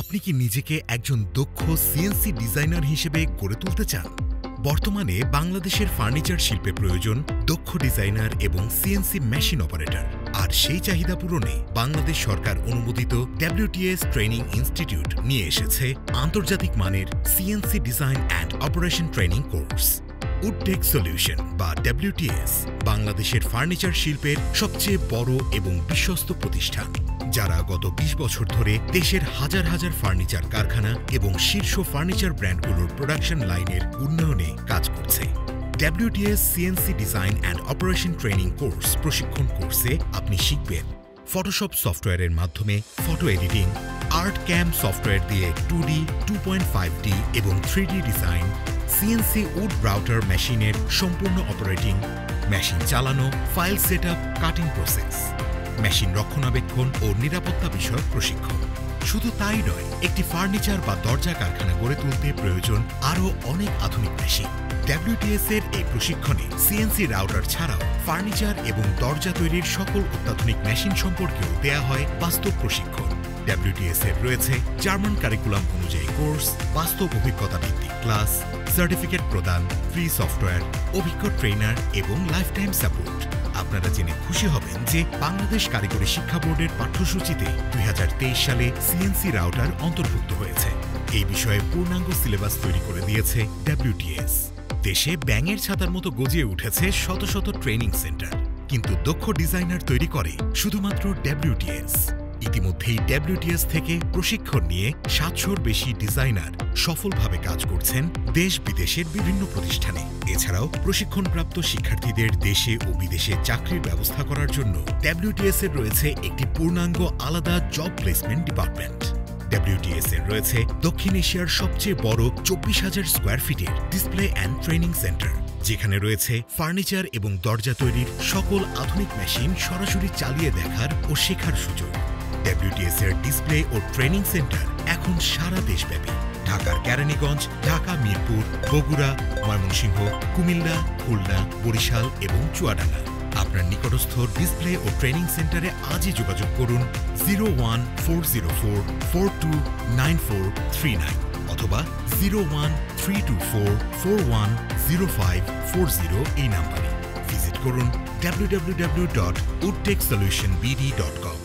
আপনি কি নিজেকে একজন দক্ষ সিএনসি ডিজাইনার হিসেবে গড়ে তুলতে চান? বর্তমানে বাংলাদেশের ফার্নিচার শিল্পে প্রয়োজন দক্ষ ডিজাইনার এবং সিএনসি মেশিন অপারেটর। আর সেই চাহিদা পূরণে বাংলাদেশ সরকার অনুমোদিত WTS ট্রেনিং ইনস্টিটিউট নিয়ে এসেছে আন্তর্জাতিক মানের CNC design and operation training course. Woodtech solution বা WTS বাংলাদেশের ফার্নিচার শিল্পের সবচেয়ে বড় এবং বিশ্বস্ত প্রতিষ্ঠান, যারা গত ২০ বছর ধরে দেশের হাজার হাজার ফার্নিচার কারখানা এবং শীর্ষ ফার্নিচার ব্র্যান্ডগুলোর প্রোডাকশন লাইনের উন্নয়নে কাজ করছে। WTS CNC design and operation training course প্রশিক্ষণ কোর্সে আপনি শিখবেন ফটোশপ সফটওয়্যারের মাধ্যমে ফটো এডিটিং, আর্টক্যাম সফটওয়্যার দিয়ে 2D, 2.5D এবং 3D design, CNC would router মেশিনের সম্পূর্ণ অপারেটিং, মেশিন চালানো, file setup, cutting process, machine রক্ষণাবেক্ষণ ও নিরাপত্তা বিষয়ক প্রশিক্ষণ। শুধু তাই নয়, একটি ফার্নিচার বা দরজা কারখানা গড়ে তুলতে প্রয়োজন আরও অনেক আধুনিক মেশিন। WTS এর এই প্রশিক্ষণে সিএনসি রাউটার ছাড়াও ফার্নিচার এবং দরজা তৈরির সকল অত্যাধুনিক মেশিন সম্পর্কেও দেয়া হয় বাস্তব প্রশিক্ষণ। WTS এর রয়েছে জার্মান কারিকুলাম অনুযায়ী কোর্স, বাস্তব অভিজ্ঞতা ভিত্তিক ক্লাস, সার্টিফিকেট প্রদান, ফ্রি সফটওয়্যার, অভিজ্ঞ ট্রেনার এবং লাইফ টাইম সাপোর্ট। আপনারা জেনে খুশি হবেন যে বাংলাদেশ কারিগরি শিক্ষা বোর্ডের পাঠ্যসূচিতে 2023 সালে সিএনসি রাউটার অন্তর্ভুক্ত হয়েছে। এই বিষয়ে পূর্ণাঙ্গ সিলেবাস তৈরি করে দিয়েছে WTS। দেশে ব্যাঙের ছাতার মতো গজিয়ে উঠেছে শত শত ট্রেনিং সেন্টার, কিন্তু দক্ষ ডিজাইনার তৈরি করে শুধুমাত্র WTS। ইতিমধ্যেই WTS থেকে প্রশিক্ষণ নিয়ে 700-র বেশি ডিজাইনার সফলভাবে কাজ করছেন দেশ বিদেশের বিভিন্ন প্রতিষ্ঠানে। এছাড়াও প্রশিক্ষণপ্রাপ্ত শিক্ষার্থীদের দেশে ও বিদেশে চাকরির ব্যবস্থা করার জন্য WTS এর রয়েছে একটি পূর্ণাঙ্গ আলাদা জব প্লেসমেন্ট ডিপার্টমেন্ট। WTS এর রয়েছে দক্ষিণ এশিয়ার সবচেয়ে বড় 24,000 স্কোয়ার ফিটের ডিসপ্লে অ্যান্ড ট্রেনিং সেন্টার, যেখানে রয়েছে ফার্নিচার এবং দরজা তৈরির সকল আধুনিক মেশিন সরাসরি চালিয়ে দেখার ও শেখার সুযোগ। WTS এর ডিসপ্লে ও ট্রেনিং সেন্টার এখন সারা দেশব্যাপী। ঢাকার কেরানীগঞ্জ, ঢাকা মিরপুর, বগুড়া, ময়মনসিংহ, কুমিল্লা, খুলনা, বরিশাল এবং চুয়াডাঙ্গা। আপনার নিকটস্থ ডিসপ্লে ও ট্রেনিং সেন্টারে আজই যোগাযোগ করুন 01404242939 অথবা 01324410540 এই নাম্বারে। ভিজিট করুন www.woodtechsolutionbd.com।